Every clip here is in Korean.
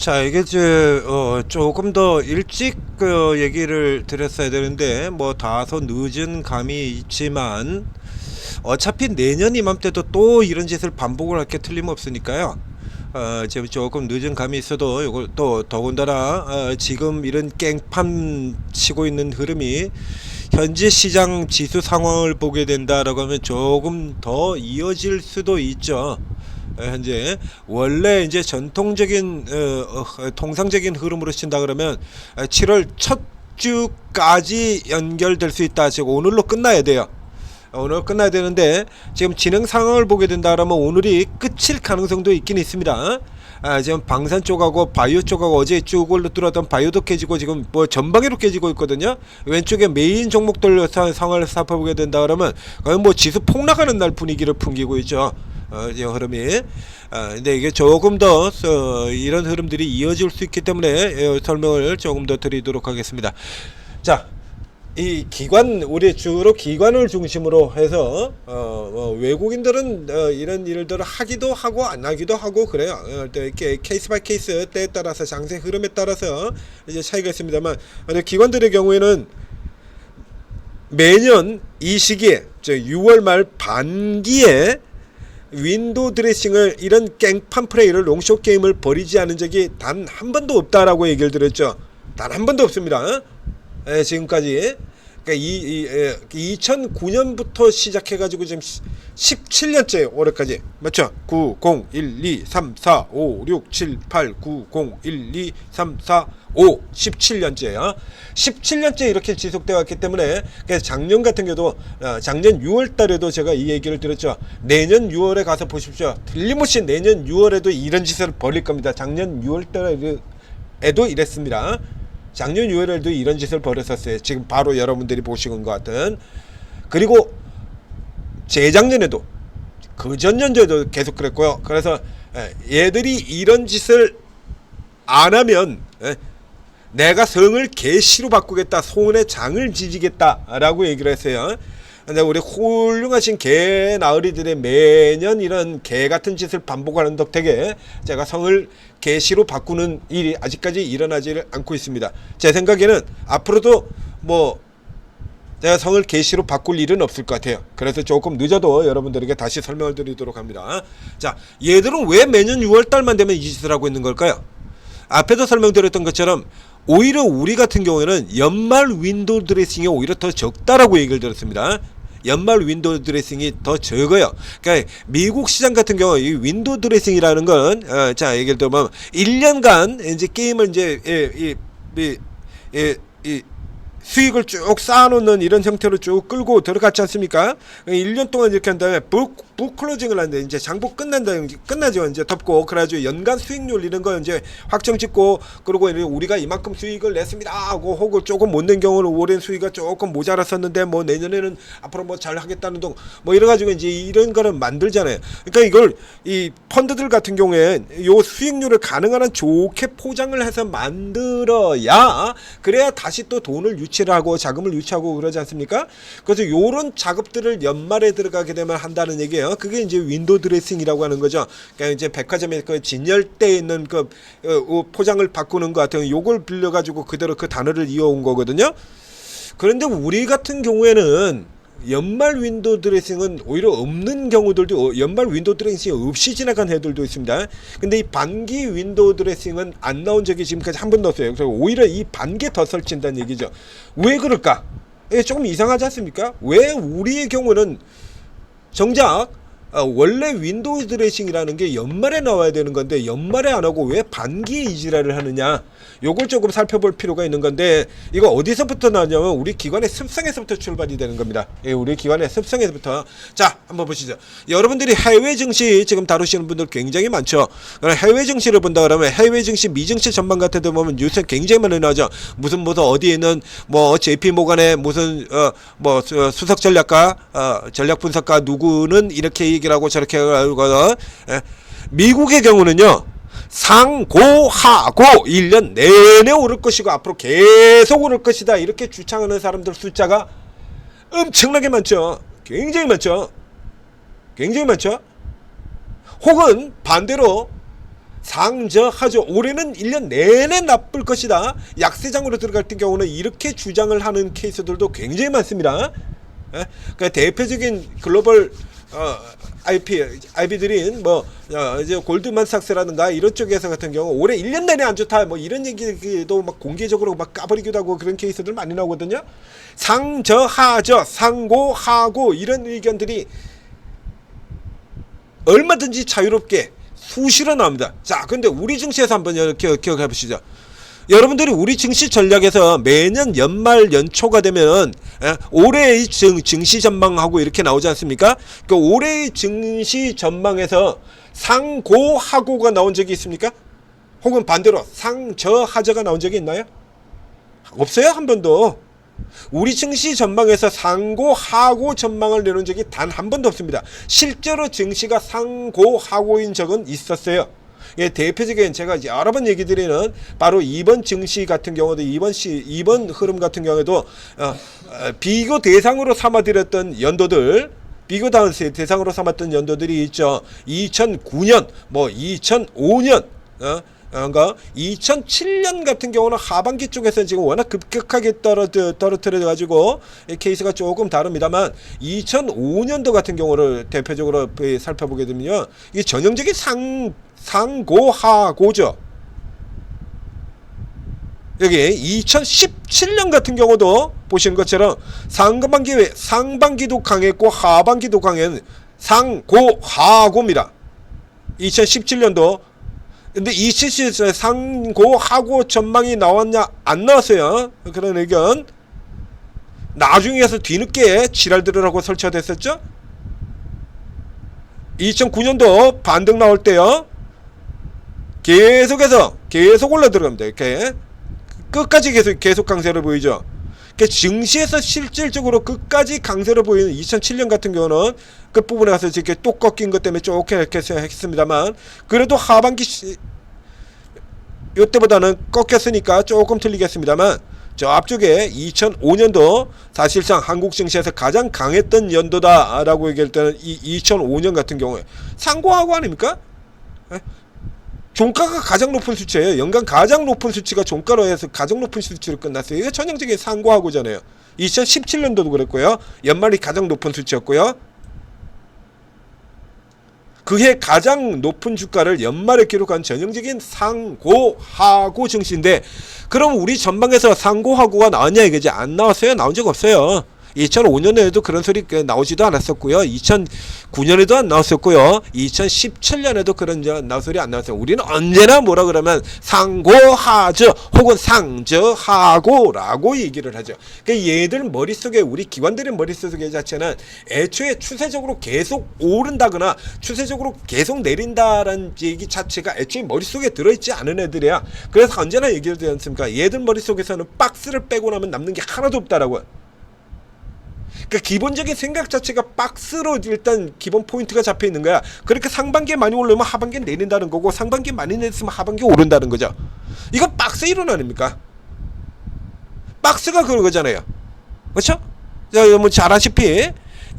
자, 이게 이제 조금 더 일찍 얘기를 드렸어야 되는데 뭐 다소 늦은 감이 있지만 어차피 내년 이맘때도 또 이런 짓을 반복을 할 게 틀림없으니까요. 지금 조금 늦은 감이 있어도 이걸 또 더군다나 지금 이런 깽판 치고 있는 흐름이 현재 시장 지수 상황을 보게 된다라고 하면 조금 더 이어질 수도 있죠. 현재 원래 이제 전통적인 통상적인 흐름으로 친다 그러면 7월 첫 주까지 연결될 수 있다. 즉 오늘로 끝나야 돼요. 오늘 끝나야 되는데 지금 진행 상황을 보게 된다 그러면 오늘이 끝일 가능성도 있긴 있습니다. 지금 방산 쪽하고 바이오 쪽하고 어제 쭉 올라들었던 바이오도 깨지고 지금 뭐 전방위로 깨지고 있거든요. 왼쪽에 메인 종목들 상황을 살펴보게 된다 그러면 거의 뭐 지수 폭락하는 날 분위기를 풍기고 있죠. 이 흐름이. 근데 이게 조금 더 이런 흐름들이 이어질 수 있기 때문에 설명을 조금 더 드리도록 하겠습니다. 자, 이 기관, 우리 주로 기관을 중심으로 해서 외국인들은 이런 일들을 하기도 하고 안 하기도 하고 그래요. 이렇게 케이스 바이 케이스 때에 따라서 장세 흐름에 따라서 이제 차이가 있습니다만, 기관들의 경우에는 매년 이 시기에 6월 말 반기에 윈도우 드레싱을 이런 깽판 플레이를 롱숏 게임을 벌이지 않은 적이 단 한 번도 없다라고 얘기를 드렸죠. 단 한 번도 없습니다. 지금까지. 그러니까 2009년부터 시작해가지고 지금 17년째 올해까지 맞죠? 9, 0, 1, 2, 3, 4, 5, 6, 7, 8, 9, 0, 1, 2, 3, 4, 5 17년째야. 17년째 이렇게 지속되어 왔기 때문에 그래서 작년 같은 경우도 작년 6월 달에도 제가 이 얘기를 드렸죠. 내년 6월에 가서 보십시오. 틀림없이 내년 6월에도 이런 짓을 벌일 겁니다. 작년 6월 달에도 이랬습니다. 작년 6월에도 이런 짓을 벌였었어요. 지금 바로 여러분들이 보시는 것 같은. 그리고 재작년에도 그 전년도에도 계속 그랬고요. 그래서 얘들이 이런 짓을 안 하면 내가 성을 개시로 바꾸겠다, 소원의 장을 지지겠다 라고 얘기를 했어요. 근데 우리 훌륭하신 개 나으리들의 매년 이런 개 같은 짓을 반복하는 덕택에 제가 성을 개시로 바꾸는 일이 아직까지 일어나지를 않고 있습니다. 제 생각에는 앞으로도 뭐 제가 성을 개시로 바꿀 일은 없을 것 같아요. 그래서 조금 늦어도 여러분들에게 다시 설명을 드리도록 합니다. 자, 얘들은 왜 매년 6월달만 되면 이 짓을 하고 있는 걸까요? 앞에도 설명드렸던 것처럼 오히려 우리 같은 경우에는 연말 윈도우 드레싱이 오히려 더 적다라고 얘기를 들었습니다. 연말 윈도우 드레싱이 더 적어요. 그러니까 미국 시장 같은 경우 이 윈도우 드레싱이라는 건 자, 예를 들면 1년간 이제 게임을 이제 수익을 쭉 쌓아놓는 이런 형태로 쭉 끌고 들어갔지 않습니까? 1년 동안 이렇게 한 다음에 북 클로징을 하는데 이제 장부 끝나죠. 이제 덮고 그래가지고 연간 수익률 이런 거 이제 확정 짓고 그리고 우리가 이만큼 수익을 냈습니다 하고 혹은 조금 못 낸 경우는 올해 수익이 조금 모자랐었는데 뭐 내년에는 앞으로 뭐 잘 하겠다는 동 뭐 이래가지고 이제 이런 거를 만들잖아요. 그러니까 이걸 이 펀드들 같은 경우에 요 수익률을 가능한 한 좋게 포장을 해서 만들어야 그래야 다시 또 돈을 유치를 하고 자금을 유치하고 그러지 않습니까? 그래서 요런 작업들을 연말에 들어가게 되면 한다는 얘기예요. 그게 이제 윈도우 드레싱이라고 하는 거죠. 그러니까 이제 백화점에 그 진열대에 있는 그 포장을 바꾸는 것 같은 요걸 빌려가지고 그대로 그 단어를 이어온 거거든요. 그런데 우리 같은 경우에는 연말 윈도우 드레싱은 오히려 없는 경우들도 연말 윈도우 드레싱이 없이 지나간 해들도 있습니다. 근데 이 반기 윈도우 드레싱은 안 나온 적이 지금까지 한 번도 없어요. 그래서 오히려 이 반기에 더 설친다는 얘기죠. 왜 그럴까? 조금 이상하지 않습니까? 왜 우리의 경우는 정작 원래 윈도우 드레싱이라는 게 연말에 나와야 되는 건데 연말에 안 하고 왜 반기에 이지랄을 하느냐, 요걸 조금 살펴볼 필요가 있는 건데 이거 어디서부터 나왔냐면 우리 기관의 습성에서부터 출발이 되는 겁니다. 우리 기관의 습성에서부터. 자, 한번 보시죠. 여러분들이 해외 증시 지금 다루시는 분들 굉장히 많죠. 해외 증시를 본다 그러면 해외 증시 미증시 전망 같은 데 보면 뉴스 굉장히 많이 나오죠. 무슨 어디에 있는 뭐 JP 모간의 무슨 뭐 수석 전략가 전략 분석가 누구는 이렇게 얘기를 하고 저렇게 하거든. 미국의 경우는요, 상고하고 1년 내내 오를 것이고 앞으로 계속 오를 것이다 이렇게 주창하는 사람들 숫자가 엄청나게 많죠. 굉장히 많죠. 굉장히 많죠. 혹은 반대로 상저하죠. 올해는 1년 내내 나쁠 것이다. 약세장으로 들어갈 경우는 이렇게 주장을 하는 케이스들도 굉장히 많습니다. 그러니까 대표적인 글로벌 IP들인 이제 골드만삭스라든가 이런 쪽에서 같은 경우 올해 1년 내내 안 좋다 뭐 이런 얘기도 막 공개적으로 막 까버리기도 하고 그런 케이스들 많이 나오거든요. 상저하저 상고하고 이런 의견들이 얼마든지 자유롭게 수시로 나옵니다. 자, 근데 우리 증시에서 한번 기억해 보시죠. 여러분들이 우리 증시 전략에서 매년 연말 연초가 되면 올해의 증시 전망하고 이렇게 나오지 않습니까? 그 올해의 증시 전망에서 상고하고가 나온 적이 있습니까? 혹은 반대로 상저하저가 나온 적이 있나요? 없어요, 한 번도. 우리 증시 전망에서 상고하고 전망을 내놓은 적이 단 한 번도 없습니다. 실제로 증시가 상고하고인 적은 있었어요. 예, 대표적인 제가 이제 여러 번 얘기 드리는 바로 이번 증시 같은 경우도 이번 흐름 같은 경우에도 비교 대상으로 삼아드렸던 연도들, 비교 대상으로 삼았던 연도들이 있죠. 2009년, 2005년, 그러니까 2007년 같은 경우는 하반기 쪽에서 지금 워낙 급격하게 떨어뜨려 가지고 케이스가 조금 다릅니다만 2005년도 같은 경우를 대표적으로 살펴보게 되면요, 이게 전형적인 상고하고죠. 여기 2017년 같은 경우도 보시는 것처럼 상반기도 강했고 하반기도 강한 상고하고입니다. 2017년도. 근데 2017년에 상고하고 전망이 나왔냐 안 나왔어요. 그런 의견. 나중에 가서 뒤늦게 지랄들을 하고 설치가 됐었죠. 2009년도 반등 나올 때요, 계속 올라 들어갑니다. 이렇게 끝까지 계속 강세를 보이죠. 그러니까 증시에서 실질적으로 끝까지 강세를 보이는 2007년 같은 경우는 끝부분에 가서 이렇게 또 꺾인 것 때문에 조금 이렇게 했습니다만, 그래도 하반기 이때보다는 꺾였으니까 조금 틀리겠습니다만, 저 앞쪽에 2005년도 사실상 한국 증시에서 가장 강했던 연도다라고 얘기할 때는 이 2005년 같은 경우에 상고하고 아닙니까? 종가가 가장 높은 수치예요. 연간 가장 높은 수치가 종가로 해서 가장 높은 수치로 끝났어요. 이게 전형적인 상고하고잖아요. 2017년도도 그랬고요. 연말이 가장 높은 수치였고요. 그해 가장 높은 주가를 연말에 기록한 전형적인 상고하고 증시인데, 그럼 우리 전방에서 상고하고가 나왔냐 이거지? 안 나왔어요. 나온 적 없어요. 2005년에도 그런 소리 나오지도 않았었고요. 2009년에도 안 나왔었고요. 2017년에도 그런 나온 소리 안 나왔어요. 우리는 언제나 뭐라 그러면 상고하죠, 혹은 상저하고라고 얘기를 하죠. 그러니까 얘들 머릿속에, 우리 기관들의 머릿속에 자체는 애초에 추세적으로 계속 오른다거나 추세적으로 계속 내린다라는 얘기 자체가 애초에 머릿속에 들어있지 않은 애들이야. 그래서 언제나 얘기를 드지 않습니까? 얘들 머릿속에서는 박스를 빼고 나면 남는 게 하나도 없다라고요. 그러니까 기본적인 생각 자체가 박스로 일단 기본 포인트가 잡혀 있는 거야. 그렇게 상반기에 많이 올라오면 하반기에 내린다는 거고, 상반기에 많이 내렸으면 하반기에 오른다는 거죠. 이건 박스 이론 아닙니까? 박스가 그런 거잖아요. 그렇죠? 잘 아시피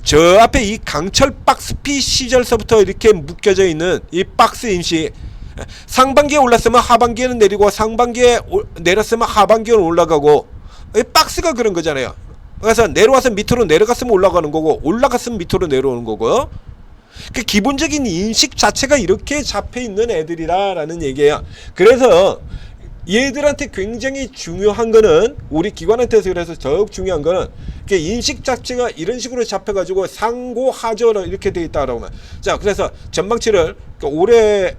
저 앞에 이 강철 박스피 시절서부터 이렇게 묶여져 있는 이 박스 임시, 상반기에 올랐으면 하반기에는 내리고, 상반기에 내렸으면 하반기에는 올라가고, 이 박스가 그런 거잖아요. 그래서 내려와서 밑으로 내려갔으면 올라가는 거고, 올라갔으면 밑으로 내려오는 거고요. 그 기본적인 인식 자체가 이렇게 잡혀있는 애들이라는 얘기예요. 그래서 얘들한테 굉장히 중요한 거는, 우리 기관한테서 그래서 더욱 중요한 거는 인식 자체가 이런 식으로 잡혀가지고 상고하저로 이렇게 되어 있다라고 하면, 자, 그래서 전망치를 올해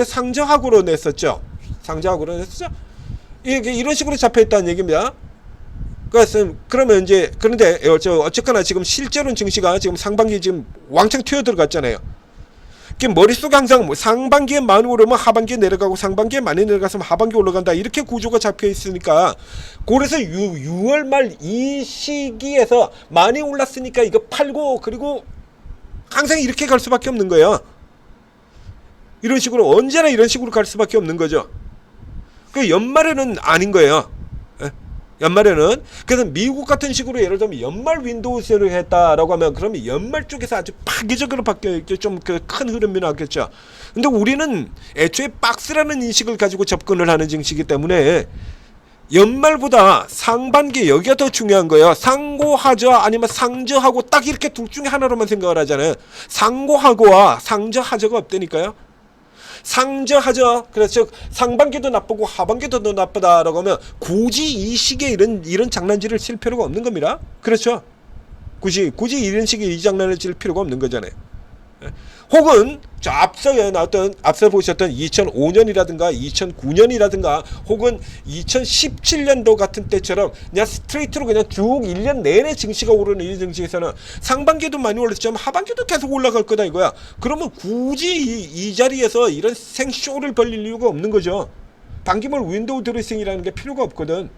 상저하고로 냈었죠. 상저하고로 냈었죠. 이게 이런 식으로 잡혀있다는 얘기입니다. 그러면 이제, 그런데 어쨌거나 지금 실제로는 증시가 지금 상반기 지금 왕창 튀어 들어갔잖아요. 머릿속에 항상 상반기에 많이 오르면 하반기에 내려가고, 상반기에 많이 내려가서 하반기에 올라간다, 이렇게 구조가 잡혀 있으니까, 그래서 6월 말 이 시기에서 많이 올랐으니까 이거 팔고, 그리고 항상 이렇게 갈 수밖에 없는 거예요. 이런 식으로 언제나 이런 식으로 갈 수밖에 없는 거죠. 그 연말에는 아닌 거예요. 연말에는. 그래서 미국 같은 식으로 예를 들면 연말 윈도우 세일을 했다라고 하면 그러면 연말 쪽에서 아주 파괴적으로 바뀌어 좀 그 큰 흐름이 나겠죠. 근데 우리는 애초에 박스라는 인식을 가지고 접근을 하는 증시이기 때문에 연말보다 상반기 여기가 더 중요한 거예요. 상고하저 아니면 상저하고 딱 이렇게 둘 중에 하나로만 생각을 하잖아요. 상고하고와 상저하저가 없다니까요. 상저하저, 그래서 상반기도 나쁘고 하반기도 더 나쁘다라고 하면 굳이 이 시기에 이런 장난질을 칠 필요가 없는 겁니다. 그렇죠? 굳이 이런 식의 이 장난을 칠 필요가 없는 거잖아요. 혹은 저 앞서 보셨던 2005년이라든가 2009년이라든가 혹은 2017년도 같은 때처럼 그냥 스트레이트로 그냥 쭉 1년 내내 증시가 오르는 이 증시에서는 상반기도 많이 올랐지만 하반기도 계속 올라갈 거다 이거야. 그러면 굳이 이 자리에서 이런 생쇼를 벌릴 이유가 없는 거죠. 단기물 윈도우 드레싱이라는 게 필요가 없거든.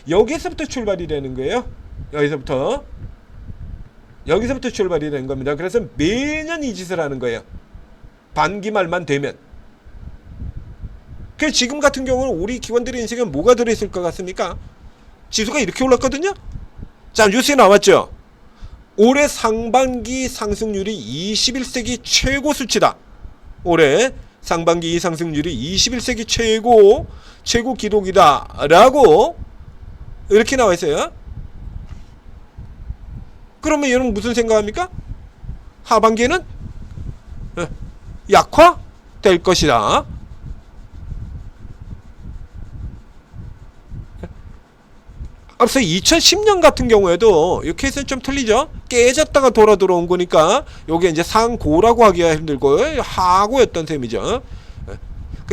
여기서부터 출발이 되는 거예요. 여기서부터 출발이 된 겁니다. 그래서 매년 이 짓을 하는 거예요. 반기 말만 되면. 그래서 지금 같은 경우는 우리 기관들의 인생에 뭐가 들어있을 것 같습니까? 지수가 이렇게 올랐거든요. 자, 뉴스에 나왔죠. 올해 상반기 상승률이 21세기 최고 수치다. 올해 상반기 상승률이 21세기 최고 기록이다 라고 이렇게 나와 있어요. 그러면 여러분 무슨 생각합니까? 하반기에는 약화될 것이다. 앞서 2010년 같은 경우에도 이 케이스는 좀 틀리죠. 깨졌다가 돌아 들어온 거니까 요게 이제 상고라고 하기가 힘들고 하고였던 셈이죠.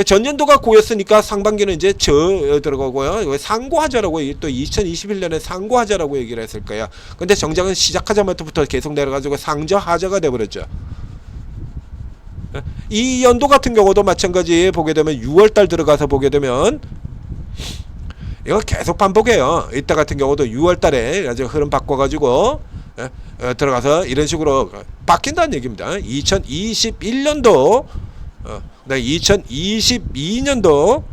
전년도가 고였으니까 상반기는 이제 들어가고요. 상고하자라고 또 2021년에 상고하자라고 얘기를 했을 거예요. 근데 정작은 시작하자마자부터 계속 내려가지고 상저하자가 돼버렸죠. 이 연도 같은 경우도 마찬가지 보게 되면 6월달 들어가서 보게 되면 이거 계속 반복해요. 이때 같은 경우도 6월달에 아주 흐름 바꿔가지고 들어가서 이런 식으로 바뀐다는 얘기입니다. 2021년도 2022년도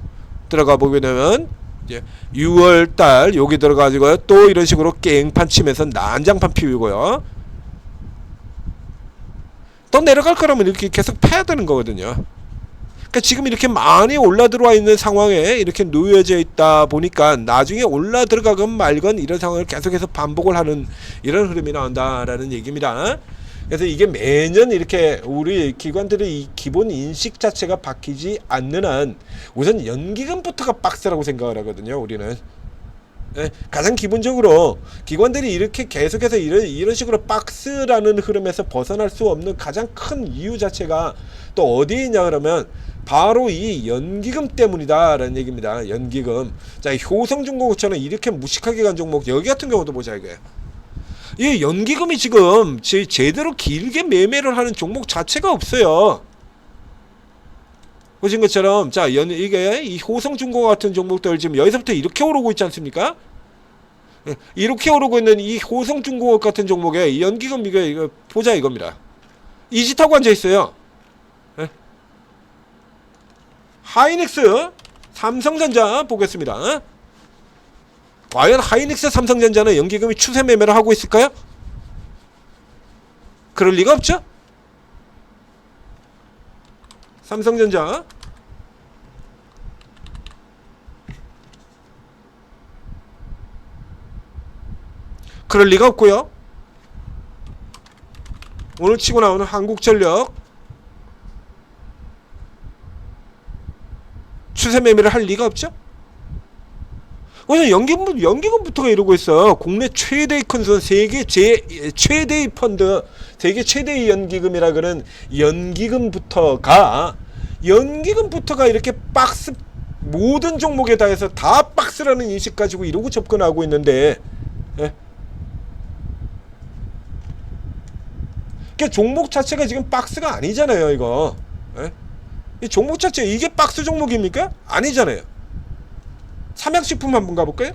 들어가 보게 되면 이제 6월달 여기 들어가지고 또 이런 식으로 깽판 치면서 난장판 피우고요. 또 내려갈 거라면 이렇게 계속 패야 되는 거거든요. 그러니까 지금 이렇게 많이 올라 들어와 있는 상황에 이렇게 놓여져 있다 보니까 나중에 올라 들어가건 말건 이런 상황을 계속해서 반복을 하는 이런 흐름이 나온다라는 얘기입니다. 그래서 이게 매년 이렇게 우리 기관들의 이 기본 인식 자체가 바뀌지 않는 한 우선 연기금부터가 박스라고 생각을 하거든요. 우리는 가장 기본적으로 기관들이 이렇게 계속해서 이런 식으로 박스라는 흐름에서 벗어날 수 없는 가장 큰 이유 자체가 또 어디에 있냐 그러면 바로 이 연기금 때문이다 라는 얘기입니다. 연기금. 자, 효성중공업처럼 이렇게 무식하게 간 종목 여기 같은 경우도 보자 이거예요. 이 연기금이 지금 제대로 길게 매매를 하는 종목 자체가 없어요. 보신 것처럼 자 이게 이 효성중공업 같은 종목들 지금 여기서부터 이렇게 오르고 있지 않습니까? 이렇게 오르고 있는 이 효성중공업 같은 종목에 연기금 이거 보자 이겁니다. 이 짓 하고 앉아 있어요. 하이닉스, 삼성전자 보겠습니다. 과연 하이닉스, 삼성전자는 연기금이 추세 매매를 하고 있을까요? 그럴 리가 없죠. 삼성전자 그럴 리가 없고요. 오늘 치고 나오는 한국전력 추세 매매를 할 리가 없죠. 오늘 연기금부터가 이러고 있어. 국내 최대의 큰손, 세계 최대의 펀드, 세계 최대의 연기금이라 그러는 연기금부터가 이렇게 박스 모든 종목에 다해서 다 박스라는 인식 가지고 이러고 접근하고 있는데, 그러니까 종목 자체가 지금 박스가 아니잖아요, 이거. 이 종목 자체 이게 박스 종목입니까? 아니잖아요. 삼양식품 한번 가볼까요?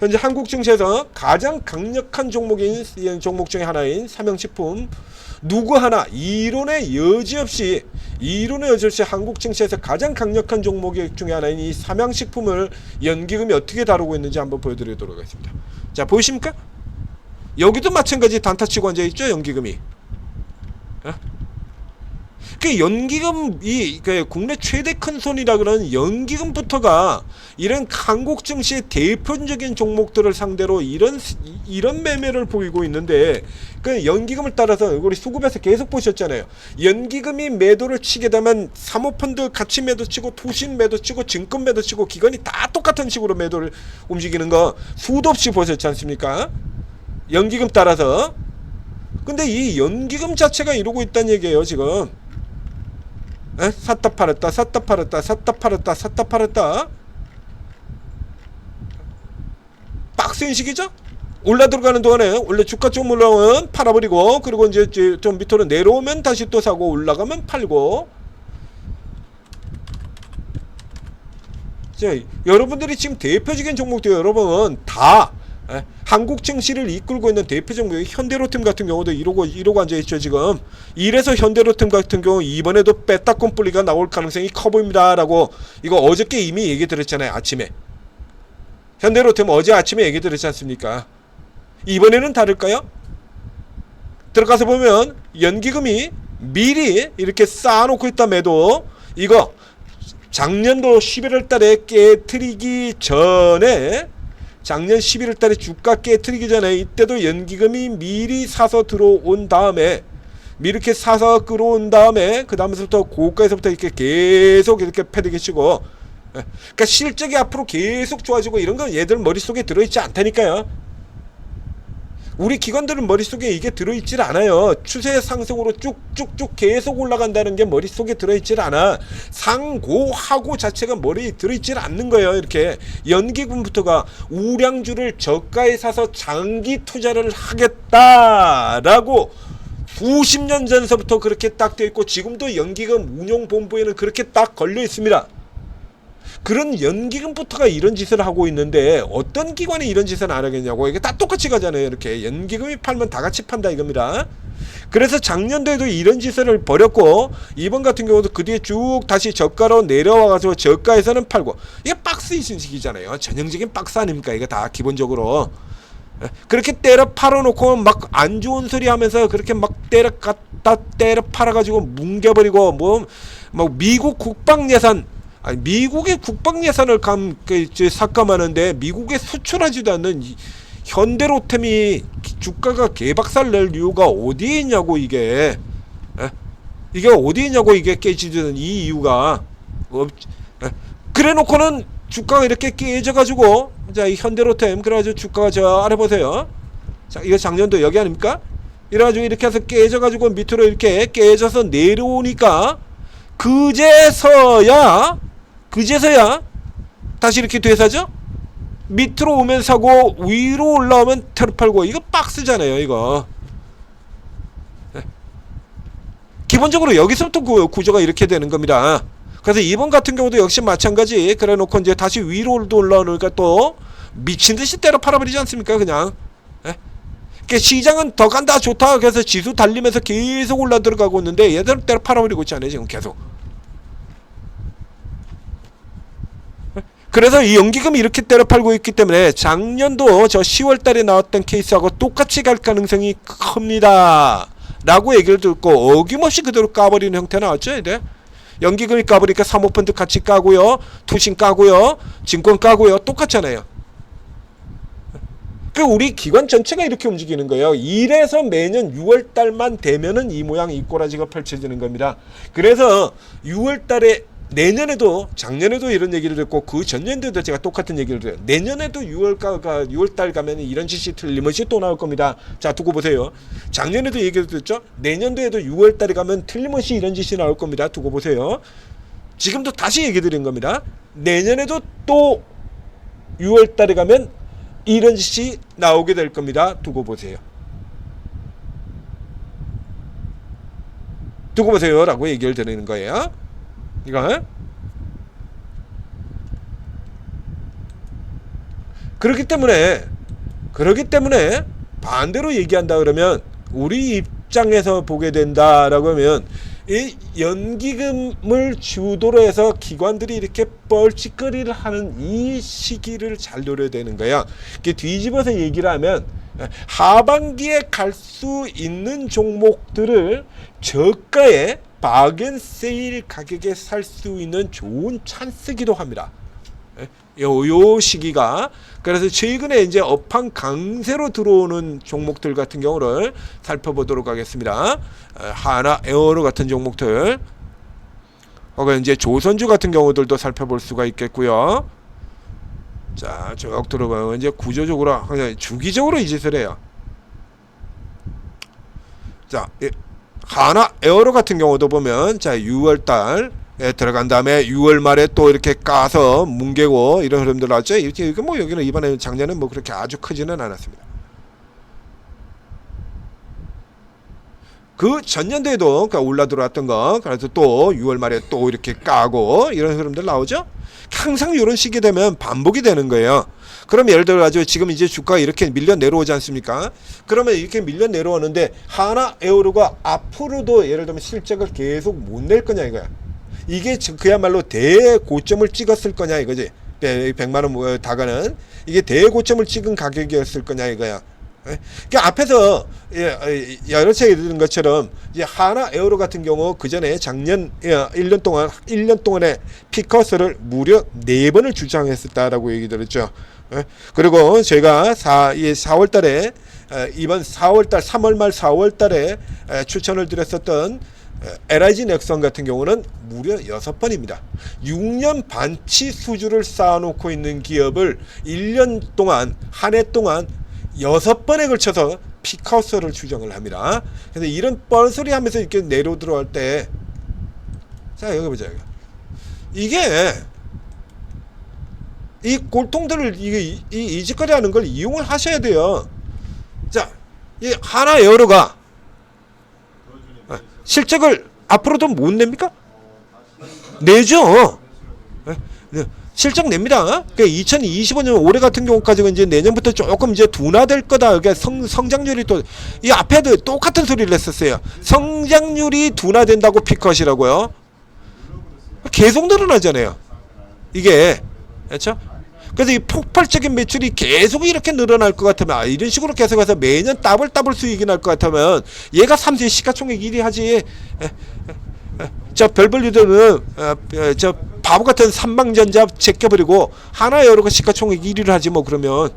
현재 한국 증시에서 가장 강력한 종목인 종목 중에 하나인 삼양식품 누구 하나 이론의 여지 없이 이론의 여절시 한국 증시에서 가장 강력한 종목 중에 하나인 이 삼양식품을 연기금이 어떻게 다루고 있는지 한번 보여드리도록 하겠습니다. 자, 보이십니까? 여기도 마찬가지 단타치고 앉아있죠, 연기금이. 그 연기금이 그 국내 최대 큰 손이라 그러는 연기금부터가 이런 한국 증시의 대표적인 종목들을 상대로 이런 매매를 보이고 있는데, 그 연기금을 따라서 우리 수급에서 계속 보셨잖아요. 연기금이 매도를 치게 되면 사모펀드 같이 매도 치고 투신 매도 치고 증권 매도 치고 기관이 다 똑같은 식으로 매도를 움직이는 거 수도 없이 보셨지 않습니까? 연기금 따라서. 근데 이 연기금 자체가 이러고 있다는 얘기예요, 지금. 샀다 팔았다 샀다 팔았다 샀다 팔았다 샀다 팔았다. 박스인식이죠. 올라 들어가는 동안에 원래 주가 좀 올라오면 팔아버리고, 그리고 이제 좀 밑으로 내려오면 다시 또 사고, 올라가면 팔고. 자, 여러분들이 지금 대표적인 종목들 여러분 다 한국 증시를 이끌고 있는 대표 종목이 현대로템 같은 경우도 이러고 앉아있죠 지금. 이래서 현대로템 같은 경우 이번에도 빼따꼼 뿌리가 나올 가능성이 커 보입니다 라고, 이거 어저께 이미 얘기 드렸잖아요. 아침에 현대로템 어제 아침에 얘기 드렸지 않습니까? 이번에는 다를까요? 들어가서 보면 연기금이 미리 이렇게 쌓아놓고 있다매도, 이거 작년도 11월 달에 깨트리기 전에, 작년 11월 달에 주가 깨트리기 전에 이때도 연기금이 미리 사서 들어온 다음에, 이렇게 사서 끌어온 다음에 그 다음부터 고가에서부터 이렇게 계속 이렇게 패드게 치고, 그러니까 실적이 앞으로 계속 좋아지고 이런 건 얘들 머릿속에 들어있지 않다니까요. 우리 기관들은 머릿속에 이게 들어있질 않아요. 추세 상승으로 쭉쭉쭉 계속 올라간다는 게 머릿속에 들어있질 않아. 상고하고 자체가 머리에 들어있질 않는 거예요. 이렇게 연기금부터가 우량주를 저가에 사서 장기 투자를 하겠다라고 수십 년 전서부터 그렇게 딱 되어 있고, 지금도 연기금 운용본부에는 그렇게 딱 걸려 있습니다. 그런 연기금부터가 이런 짓을 하고 있는데 어떤 기관이 이런 짓을 안 하겠냐고. 이게 다 똑같이 가잖아요. 이렇게 연기금이 팔면 다 같이 판다 이겁니다. 그래서 작년도에도 이런 짓을 벌였고, 이번 같은 경우도 그 뒤에 쭉 다시 저가로 내려와가지고 저가에서는 팔고, 이게 박스 인식이잖아요. 전형적인 박스 아닙니까? 이게 다 기본적으로. 그렇게 때려 팔아놓고 막 안 좋은 소리 하면서 그렇게 막 때려 갖다 때려 팔아가지고 뭉개버리고, 뭐 미국 국방 예산, 아니 미국의 국방 예산을 삭감하는데 미국에 수출하지도 않는 현대로템이 주가가 개박살 낼 이유가 어디에 있냐고. 이게 어디에 있냐고. 이게 깨지는 이 이유가. 그래 놓고는 주가가 이렇게 깨져가지고, 자, 이 현대로템 그래가지고 주가가 저 아래 보세요. 자, 이거 작년도 여기 아닙니까? 이래가지고 이렇게 해서 깨져가지고 밑으로 이렇게 깨져서 내려오니까 그제서야 다시 이렇게 되사죠? 밑으로 오면 사고 위로 올라오면 테러 팔고. 이거 박스잖아요 이거. 기본적으로 여기서부터 구조가 이렇게 되는 겁니다. 그래서 이번 같은 경우도 역시 마찬가지. 그래 놓고 이제 다시 위로도 올라오니까 또 미친듯이 때려 팔아버리지 않습니까 그냥. 그러니까 시장은 더 간다 좋다 그래서 지수 달리면서 계속 올라 들어가고 있는데 얘들 때려 팔아버리고 있잖아요 지금 계속. 그래서 이 연기금이 이렇게 때려 팔고 있기 때문에 작년도 저 10월달에 나왔던 케이스하고 똑같이 갈 가능성이 큽니다 라고 얘기를 듣고, 어김없이 그대로 까버리는 형태 나왔죠. 이제 연기금이 까버리니까 사모펀드 같이 까고요, 투신 까고요, 증권 까고요, 똑같잖아요. 그 우리 기관 전체가 이렇게 움직이는 거예요. 이래서 매년 6월달만 되면은 이 모양 이 꼬라지가 펼쳐지는 겁니다. 그래서 6월달에 내년에도, 작년에도 이런 얘기를 듣고 그 전년도에도 제가 똑같은 얘기를 드려요. 내년에도 6월달 가면 이런 짓이 틀림없이 또 나올 겁니다. 자, 두고 보세요. 작년에도 얘기를 듣죠. 내년도에도 6월달에 가면 틀림없이 이런 짓이 나올 겁니다. 두고 보세요. 지금도 다시 얘기 드린 겁니다. 내년에도 또 6월달에 가면 이런 짓이 나오게 될 겁니다. 두고 보세요. 두고 보세요 라고 얘기를 드리는 거예요. 이거. 그렇기 때문에 반대로 얘기한다 그러면, 우리 입장에서 보게 된다라고 하면 이 연기금을 주도로 해서 기관들이 이렇게 뻘짓거리를 하는 이 시기를 잘 노려야 되는 거야. 이렇게 뒤집어서 얘기를 하면 하반기에 갈 수 있는 종목들을 저가에 바겐세일 가격에 살 수 있는 좋은 찬스기도 합니다. 요 시기가. 그래서 최근에 이제 업황 강세로 들어오는 종목들 같은 경우를 살펴보도록 하겠습니다. 하나 에어로 같은 종목들, 혹은 이제 조선주 같은 경우들도 살펴볼 수가 있겠고요. 자, 쭉 들어가면 이제 구조적으로 주기적으로 이 짓을 해요. 자, 하나 에어로 같은 경우도 보면, 자, 6월달 들어간 다음에 6월 말에 또 이렇게 까서 뭉개고 이런 흐름들 나왔죠. 이렇게 뭐 여기는 이번에 작년은 뭐 그렇게 아주 크지는 않았습니다. 그 전년도에도 그러니까 올라 들어왔던 거, 그래서 또 6월 말에 또 이렇게 까고 이런 흐름들 나오죠. 항상 이런 시기 되면 반복이 되는 거예요. 그럼 예를 들어 가지고 지금 이제 주가가 이렇게 밀려 내려오지 않습니까? 그러면 이렇게 밀려 내려오는데 하나 에어로가 앞으로도 예를 들면 실적을 계속 못 낼 거냐 이거야. 이게 그야말로 대고점을 찍었을 거냐 이거지. 100만원 다가는 이게 대고점을 찍은 가격이었을 거냐 이거야. 그러니까 앞에서 여러 차례 들은 것처럼 이제 하나 에어로 같은 경우 그 전에 작년 1년 동안에 피커스를 무려 4번을 주장했었다라고 얘기 들었죠. 그리고 제가 4월달에 이번 4월달 3월 말 4월달에 추천을 드렸었던 LIG 넥선 같은 경우는 무려 6번입니다. 6년 반치 수주를 쌓아놓고 있는 기업을 1년 동안 한 해 동안 6번에 걸쳐서 피커스를 추정을 합니다. 그래서 이런 뻘소리 하면서 이렇게 내려 들어갈 때, 자 여기 보자. 이게 이 골통들을 이 짓거리 하는 걸 이용을 하셔야 돼요. 자, 이 하나 에어로가 실적을 앞으로도 못 냅니까? 내죠. 실적 냅니다. 그러니까 2025년 올해 같은 경우까지는 이제 내년부터 조금 이제 둔화될 거다. 그러니까 성장률이 또 이 앞에도 똑같은 소리를 했었어요. 성장률이 둔화된다고 피컷이라고요. 계속 늘어나잖아요. 이게 그렇죠? 그래서 이 폭발적인 매출이 계속 이렇게 늘어날 것 같으면 이런 식으로 계속해서 매년 더블 수익이 날 것 같으면 얘가 3세 시가총액 1위 하지. 저 별볼리들은 저 바보 같은 삼방전자 제껴버리고 하나 여러 가 시가총액 1위를 하지 뭐 그러면.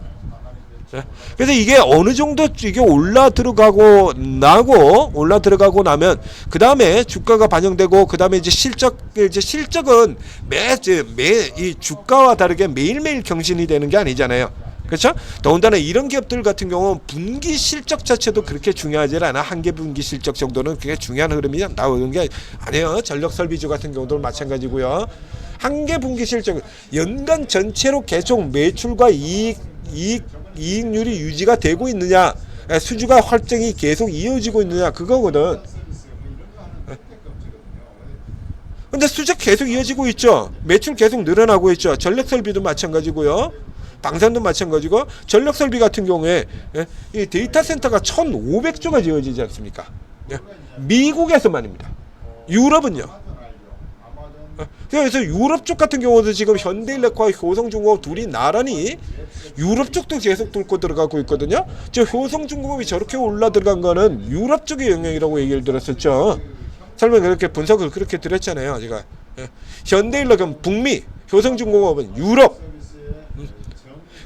그래서 이게 어느 정도 이게 올라 들어가고 나면 그 다음에 주가가 반영되고 그 다음에 이제 실적은 매 이 주가와 다르게 매일매일 경신이 되는 게 아니잖아요. 그렇죠? 더군다나 이런 기업들 같은 경우는 분기 실적 자체도 그렇게 중요하지 않아. 한개 분기 실적 정도는 그게 중요한 흐름이 나오는 게 아니에요. 전력설비주 같은 경우도 마찬가지고요. 한개 분기 실적 연간 전체로 계속 매출과 이익률이 유지가 되고 있느냐, 수주가 활정이 계속 이어지고 있느냐 그거거든. 근데 수주 계속 이어지고 있죠. 매출 계속 늘어나고 있죠. 전력설비도 마찬가지고요. 방산도 마찬가지고 전력설비 같은 경우에 이 데이터 센터가 1,500조가 지어지지 않습니까? 미국에서만입니다. 유럽은요. 그래서 유럽 쪽 같은 경우도 지금 현대일렉과 효성중공업 둘이 나란히 유럽 쪽도 계속 뚫고 들어가고 있거든요. 저 효성중공업이 저렇게 올라 들어간 거는 유럽 쪽의 영향이라고 얘기를 들었었죠. 설명 그렇게 분석을 그렇게 드렸잖아요. 제가 현대일렉은 북미, 효성중공업은 유럽.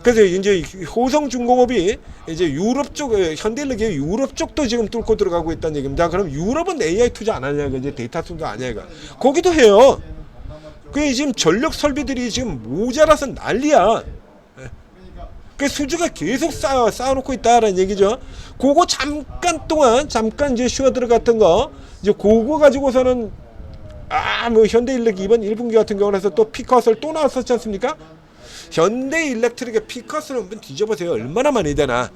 그래서 이제 효성중공업이 이제 유럽 쪽, 현대일렉이 유럽 쪽도 지금 뚫고 들어가고 있다는 얘기입니다. 그럼 유럽은 AI 투자 안 하냐, 이제 데이터 투자 안 하냐, 거기도 해요. 그 지금 전력 설비들이 지금 모자라서 난리야. 그 수주가 계속 쌓아놓고 있다라는 얘기죠. 그거 잠깐 이제 쉬어 들어갔던 거, 이제 그거 가지고서는 뭐 현대일렉 이번 1분기 같은 경우는 해서 또 피컷을 또 나왔었지 않습니까? 현대일렉트릭의 피커스를 한번 뒤져보세요. 얼마나 많이 되나.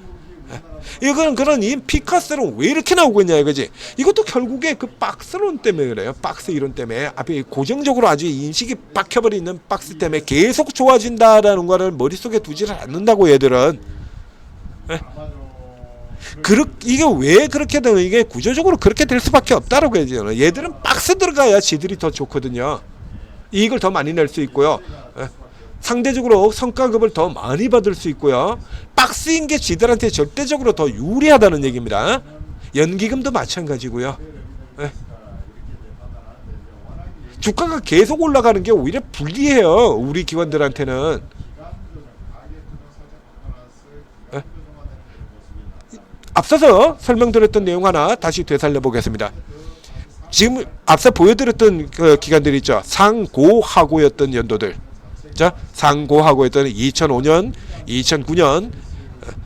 이건 그런 이 피커스는 왜 이렇게 나오고 있냐 이거지. 이것도 결국에 그 박스론 때문에 그래요. 박스 이론 때문에 앞에 고정적으로 아주 인식이 박혀버리는 박스 때문에 계속 좋아진다라는 거를 머릿속에 두지를 않는다고 얘들은. 이게 왜 그렇게 되는, 이게 구조적으로 그렇게 될 수밖에 없다라고 해야죠. 얘들은 박스 들어가야 지들이 더 좋거든요. 이익을 더 많이 낼 수 있고요. 상대적으로 성과급을 더 많이 받을 수 있고요. 박스인 게 지들한테 절대적으로 더 유리하다는 얘기입니다. 연기금도 마찬가지고요. 주가가 계속 올라가는 게 오히려 불리해요. 우리 기관들한테는. 앞서서 설명드렸던 내용 하나 다시 되살려 보겠습니다. 지금 앞서 보여드렸던 그 기관들 있죠. 상고하고였던 연도들. 자, 상고하고였던 2005년, 2009년,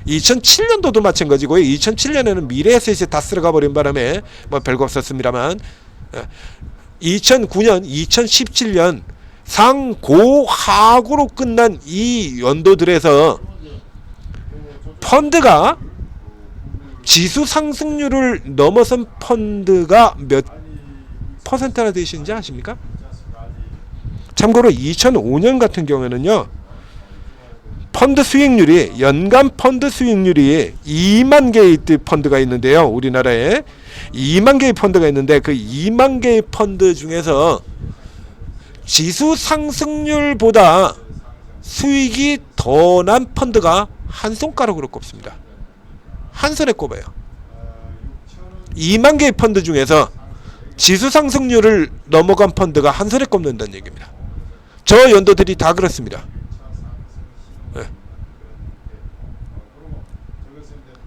2007년도도 마찬가지고요. 2007년에는 미래에셋이 다 쓸어가 버린 바람에 뭐 별거 없었습니다만, 2009년, 2017년 상고하고로 끝난 이 연도들에서 펀드가 지수 상승률을 넘어선 펀드가 몇 퍼센트나 되시는지 아십니까? 참고로 2005년 같은 경우에는요, 펀드 수익률이, 연간 펀드 수익률이 2만 개의 펀드가 있는데요. 우리나라에 2만 개의 펀드가 있는데 그 2만 개의 펀드 중에서 지수 상승률보다 수익이 더 난 펀드가 한 손가락으로 꼽습니다. 한 손에 꼽아요. 2만 개의 펀드 중에서 지수 상승률을 넘어간 펀드가 한 손에 꼽는다는 얘기입니다. 저 연도들이 다 그렇습니다.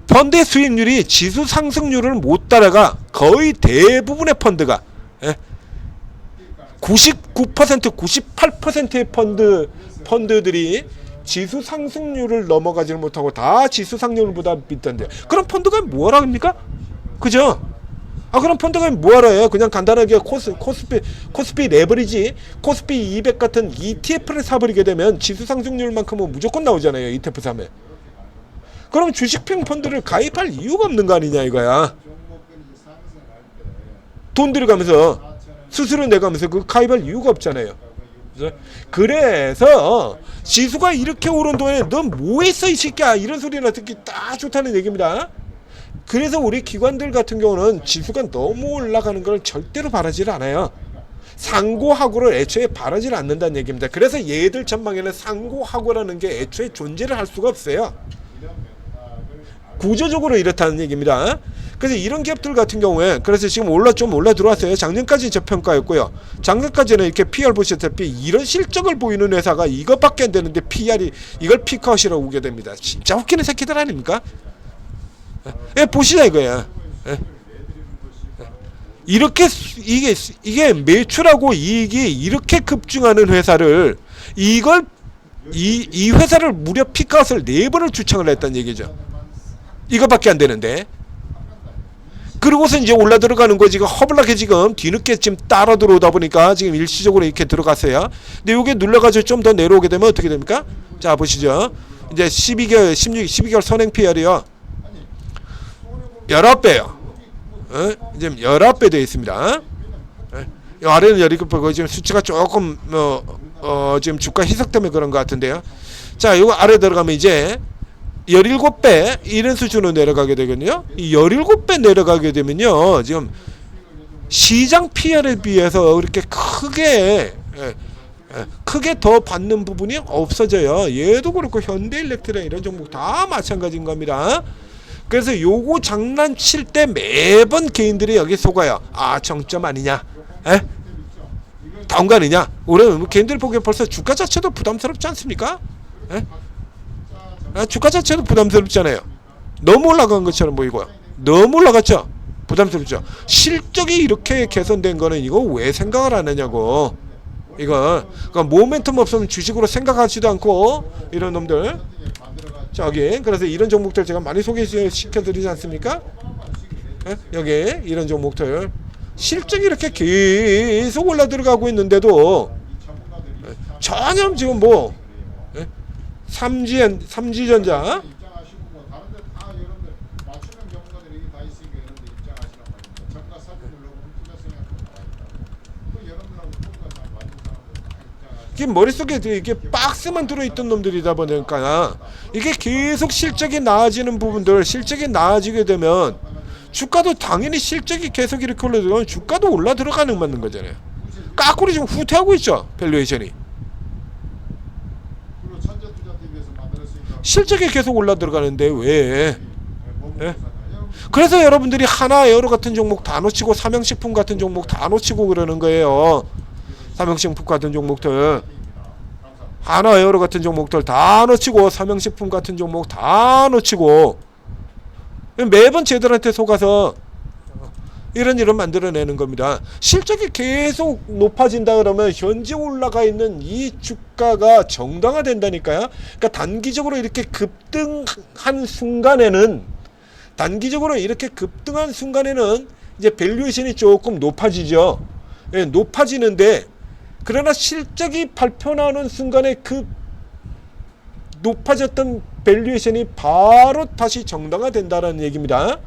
펀드의 수익률이 지수 상승률을 못 따라가 거의 대부분의 펀드가 99%, 98%의 펀드들이 지수 상승률을 넘어가지를 못하고 다 지수 상승률보다 비싼데, 그럼 펀드가 뭐하라 합니까? 그죠? 그럼 펀드가 뭐하라 해요? 그냥 간단하게 코스피 레버리지, 코스피 200 같은 ETF를 사버리게 되면 지수 상승률만큼은 무조건 나오잖아요. ETF 사면. 그럼 주식형 펀드를 가입할 이유가 없는 거 아니냐 이거야. 돈 들어가면서 수수료 내가면서 그 가입할 이유가 없잖아요. 그래서 지수가 이렇게 오른 동안에 넌 뭐 했어 이 새끼야, 이런 소리나 듣기 딱 좋다는 얘기입니다. 그래서 우리 기관들 같은 경우는 지수가 너무 올라가는 걸 절대로 바라지를 않아요. 상고하고를 애초에 바라지를 않는다는 얘기입니다. 그래서 얘들 전망에는 상고하고라는 게 애초에 존재를 할 수가 없어요. 구조적으로 이렇다는 얘기입니다. 그래서 이런 기업들 같은 경우에, 그래서 지금 좀 올라 들어왔어요. 작년까지 저평가였고요. 작년까지는 이렇게 PR 보셨다시피 이런 실적을 보이는 회사가 이것밖에 안 되는데 PR이 이걸 피컷이라고 오게 됩니다. 진짜 웃기는 새끼들 아닙니까? 보시자 이거야. 이렇게 이게 매출하고 이익이 이렇게 급증하는 회사를, 이 회사를 무려 피컷을 4번을 추천을 했다는 얘기죠. 이거밖에 안 되는데. 그러고서 이제 올라 들어가는 거 지금 허블나게 지금 뒤늦게 지금 따라 들어오다 보니까 지금 일시적으로 이렇게 들어갔어요. 근데 요게 눌러가지고 좀 더 내려오게 되면 어떻게 됩니까? 자, 보시죠. 이제 12개월 선행 PR이요. 19배요. 지금 19배 되어 있습니다. 이 아래는 17배고 지금 수치가 조금 지금 주가 희석 때문에 그런 것 같은데요. 자, 요거 아래 들어가면 이제 17배 이런 수준으로 내려가게 되거든요. 이 17배 내려가게 되면요, 지금 시장 PR에 비해서 그렇게 크게 더 받는 부분이 없어져요. 얘도 그렇고 현대일렉트릭 이런 종목 다 마찬가지인 겁니다. 그래서 요거 장난칠 때 매번 개인들이 여기 속아요. 정점 아니냐, 다운 거 아니냐. 우리는 개인들 보기에 벌써 주가 자체도 부담스럽지 않습니까? 주가 자체도 부담스럽잖아요. 너무 올라간 것처럼 보이고요. 너무 올라갔죠? 부담스럽죠? 실적이 이렇게 개선된 거는 이거 왜 생각을 안 하냐고. 이거 그러니까 모멘텀 없으면 주식으로 생각하지도 않고 이런 놈들. 그래서 이런 종목들 제가 많이 소개시켜드리지 않습니까? 여기 이런 종목들 실적이 이렇게 계속 올라 들어가고 있는데도 전혀 지금 뭐 삼지전자 이게 머릿속에 이게 박스만 들어있던 놈들이다 보니까 이게 계속 실적이 나아지는 부분들, 실적이 나아지게 되면 주가도 당연히 실적이 계속 이렇게 올라들어가면 주가도 올라 들어가는 맞는 거잖아요. 까꾸리 지금 후퇴하고 있죠, 밸류에이션이. 실적이 계속 올라 들어가는데 왜? 예? 그래서 여러분들이 하나에어로 같은 종목 다 놓치고 삼양식품 같은 종목 다 놓치고 그러는 거예요. 삼양식품 같은 종목들, 하나에어로 같은 종목들 다 놓치고 삼양식품 같은 종목 다 놓치고 매번 쟤들한테 속아서 이런 일을 만들어내는 겁니다. 실적이 계속 높아진다 그러면 현재 올라가 있는 이 주가가 정당화된다니까요. 그러니까 단기적으로 이렇게 급등한 순간에는 이제 밸류에이션이 조금 높아지죠. 예, 높아지는데 그러나 실적이 발표 나오는 순간에 그 높아졌던 밸류에이션이 바로 다시 정당화된다는 얘기입니다.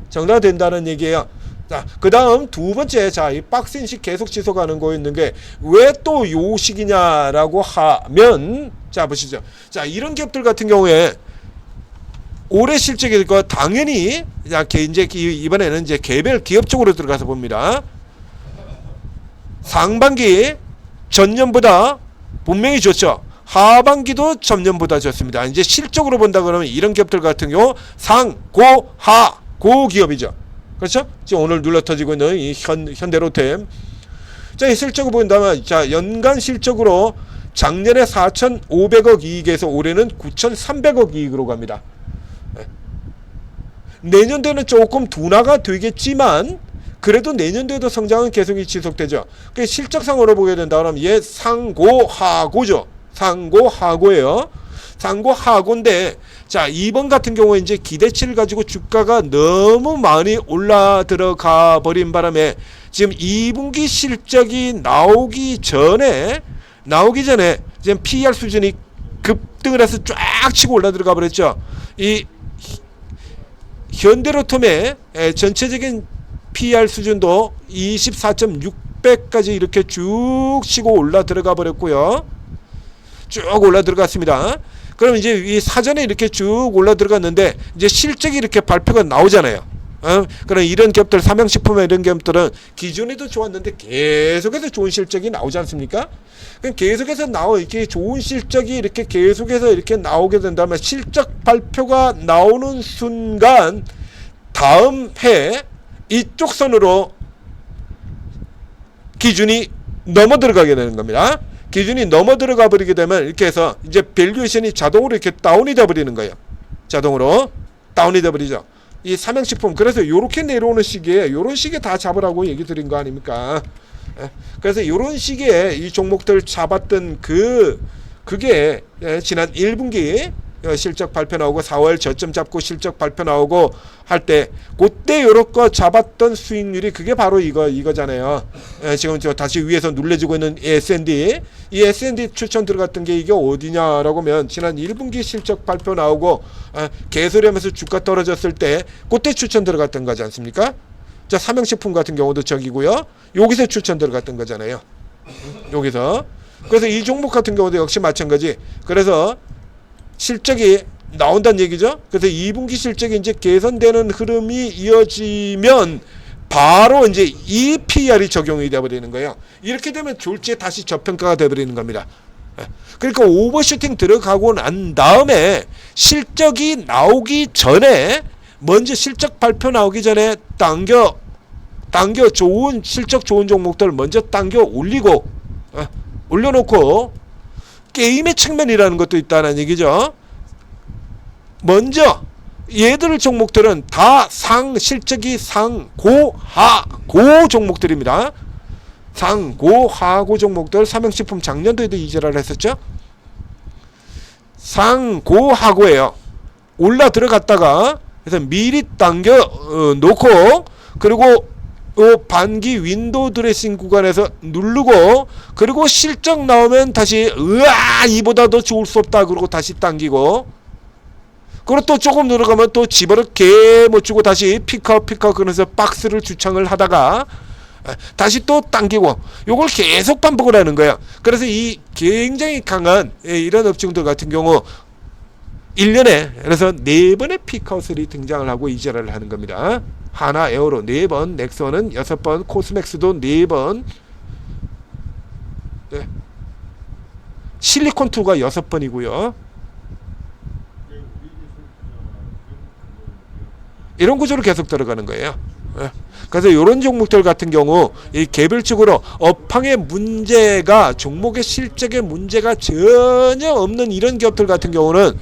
정당화된다는 얘기예요. 자, 그 다음 두 번째, 자, 이 박스 인식 계속 지속하는 거 있는 게 왜 또 요 시기냐라고 하면, 자, 보시죠. 자, 이런 기업들 같은 경우에 올해 실적이 당연히, 자, 이제 이번에는 이제 개별 기업 쪽으로 들어가서 봅니다. 상반기 전년보다 분명히 좋죠. 하반기도 전년보다 좋습니다. 이제 실적으로 본다 그러면 이런 기업들 같은 경우 상, 고, 하, 고 기업이죠. 그렇죠? 지금 오늘 눌러 터지고 있는 이 현대로템. 자, 이 실적을 본다면, 자, 연간 실적으로 작년에 4,500억 이익에서 올해는 9,300억 이익으로 갑니다. 내년도에는 조금 둔화가 되겠지만 그래도 내년도에도 성장은 계속 지속되죠. 그 실적상으로 보게 된다 그러면 얘 상고하고죠. 상고하고예요. 상고하고인데, 자, 이번 같은 경우에 이제 기대치를 가지고 주가가 너무 많이 올라 들어가 버린 바람에 지금 2분기 실적이 나오기 전에 지금 PER 수준이 급등을 해서 쫙 치고 올라 들어가 버렸죠. 이 현대로톰의 전체적인 PER 수준도 24.6배까지 이렇게 쭉 치고 올라 들어가 버렸고요. 쭉 올라 들어갔습니다. 그럼 이제 이 사전에 이렇게 쭉 올라 들어갔는데 이제 실적이 이렇게 발표가 나오잖아요. 그럼 이런 기업들, 삼양식품의 이런 기업들은 기존에도 좋았는데 계속해서 좋은 실적이 나오지 않습니까? 그럼 계속해서 이렇게 좋은 실적이 이렇게 계속해서 이렇게 나오게 된다면 실적 발표가 나오는 순간 다음 해 이쪽 선으로 기준이 넘어 들어가게 되는 겁니다. 기준이 넘어 들어가 버리게 되면 이렇게 해서 이제 밸류에이션이 자동으로 이렇게 다운이 돼 버리는 거예요. 자동으로 다운이 돼 버리죠. 이 삼양식품, 그래서 요렇게 내려오는 시기에 요런 시기에 다 잡으라고 얘기 드린 거 아닙니까? 그래서 요런 시기에 이 종목들 잡았던 그게 지난 1분기 실적 발표 나오고 4월 저점 잡고 실적 발표 나오고 할 때 그때 요런 거 잡았던 수익률이 그게 바로 이거잖아요. 지금 저 다시 위에서 눌러지고 있는 S&D, 이 S&D 추천 들어갔던 게 이게 어디냐라고 하면 지난 1분기 실적 발표 나오고 개소리하면서 주가 떨어졌을 때 그때 추천 들어갔던 거지 않습니까? 자, 삼양식품 같은 경우도 저기고요. 여기서 추천 들어갔던 거잖아요. 여기서. 그래서 이 종목 같은 경우도 역시 마찬가지. 그래서 실적이 나온다는 얘기죠. 그래서 2분기 실적이 이제 개선되는 흐름이 이어지면 바로 이제 이 PER이 적용이 되어버리는 거예요. 이렇게 되면 졸지에 다시 저평가가 되어버리는 겁니다. 그러니까 오버슈팅 들어가고 난 다음에 실적이 나오기 전에 먼저 실적 발표 나오기 전에 당겨 좋은 실적 좋은 종목들 먼저 당겨 올려놓고 게임의 측면이라는 것도 있다는 얘기죠. 먼저 얘들 종목들은 다 실적이 상고하고 종목들입니다. 상고하고 종목들, 삼양식품 작년도에도 이지랄 했었죠. 상고하고예요. 올라 들어갔다가 그래서 미리 당겨 놓고 그리고 반기 윈도우 드레싱 구간에서 누르고 그리고 실적 나오면 다시 이보다 더 좋을 수 없다 그러고 다시 당기고 그리고 또 조금 들어가면 또 집어를 개 못 주고 다시 피커 그러면서 박스를 주창을 하다가 다시 또 당기고 요걸 계속 반복을 하는 거예요. 그래서 이 굉장히 강한 이런 업종들 같은 경우 1년에 그래서 4번의 피크아웃이 등장을 하고 이자를 하는 겁니다. 하나 에어로 4번, 넥슨은 6번, 코스맥스도 4번, 네. 실리콘2가 6번이고요. 이런 구조로 계속 들어가는 거예요. 그래서 이런 종목들 같은 경우 이 개별적으로 업황의 문제가 종목의 실적의 문제가 전혀 없는 이런 기업들 같은 경우는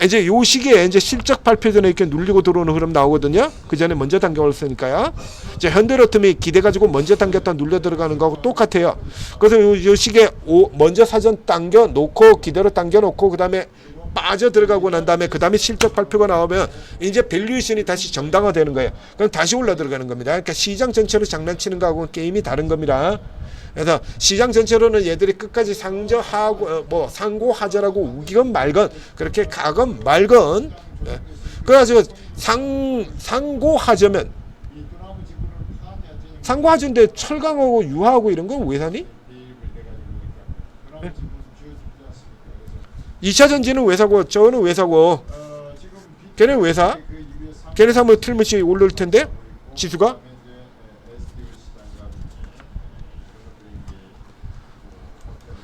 이제 요 시기에 이제 실적 발표 전에 이렇게 눌리고 들어오는 흐름 나오거든요. 그 전에 먼저 당겨왔으니까요. 이제 현대로템이 기대 가지고 먼저 당겼다 눌려 들어가는 거하고 똑같아요. 그래서 요 시기에 먼저 사전 당겨 놓고 기대로 당겨 놓고 그 다음에 빠져 들어가고 난 다음에 그 다음에 실적 발표가 나오면 이제 밸류에이션이 다시 정당화되는 거예요. 그럼 다시 올라 들어가는 겁니다. 그러니까 시장 전체로 장난치는 거하고는 게임이 다른 겁니다. 그래서 시장 전체로는 얘들이 끝까지 상저하고 뭐 상고하저라고 우기건 말건 그렇게 가건 말건 그래가지고 상고하저면 상고하저인데 철강하고 유하하고 이런 건 왜 사니? 2차 전지는 왜 사고 저거는 왜 사고 걔는 왜 사? 걔네 사면 틀림없이 오를 텐데 지수가?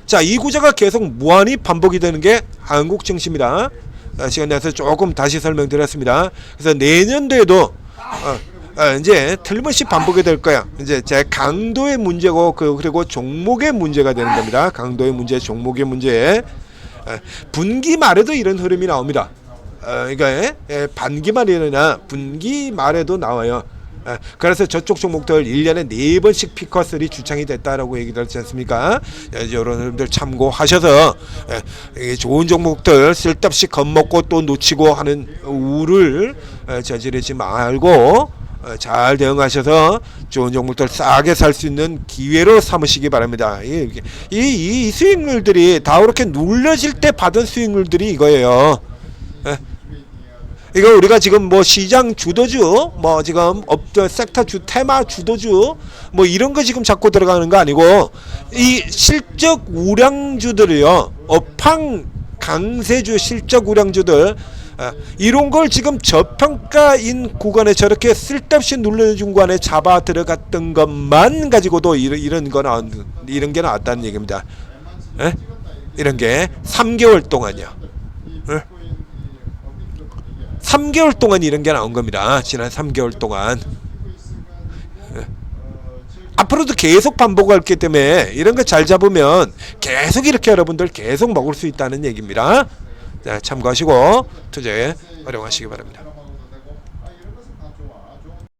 자, 이 구조가 계속 무한히 반복이 되는 게 한국 증시입니다. 시간 내서 조금 다시 설명드렸습니다. 그래서 내년도에도 이제 틀림없이 반복이 될 거야. 이제 제 강도의 문제고 그리고 종목의 문제가 되는 겁니다. 강도의 문제, 종목의 문제. 분기 말에도 이런 흐름이 나옵니다. 그러니까 반기 말이나 분기 말에도 나와요. 그래서 저쪽 종목들 1년에 4번씩 피커슬이 주창이 됐다라고 얘기를 했지 않습니까? 이런 흐름들 참고하셔서 좋은 종목들 쓸데없이 겁먹고 또 놓치고 하는 우를 저지르지 말고 잘 대응하셔서 좋은 종목들 싸게 살 수 있는 기회로 삼으시기 바랍니다. 이 수익률들이 다 그렇게 눌려질 때 받은 수익률들이 이거예요. 이거 우리가 지금 뭐 시장 주도주, 뭐 지금 섹터 주, 테마 주도주, 뭐 이런 거 지금 잡고 들어가는 거 아니고 이 실적 우량주들이요, 업황 강세주 실적 우량주들 이런 걸 지금 저평가인 구간에 저렇게 쓸데없이 눌러준 구간에 잡아 들어갔던 것만 가지고도 이런 게 나왔다는 얘기입니다. 이런 게 3개월 동안이요. 3개월 동안 이런 게 나온 겁니다. 지난 3개월 동안. 앞으로도 계속 반복할기 때문에 이런 거 잘 잡으면 계속 이렇게 여러분들 계속 먹을 수 있다는 얘기입니다. 자, 참고하시고 투자에 활용하시기 바랍니다.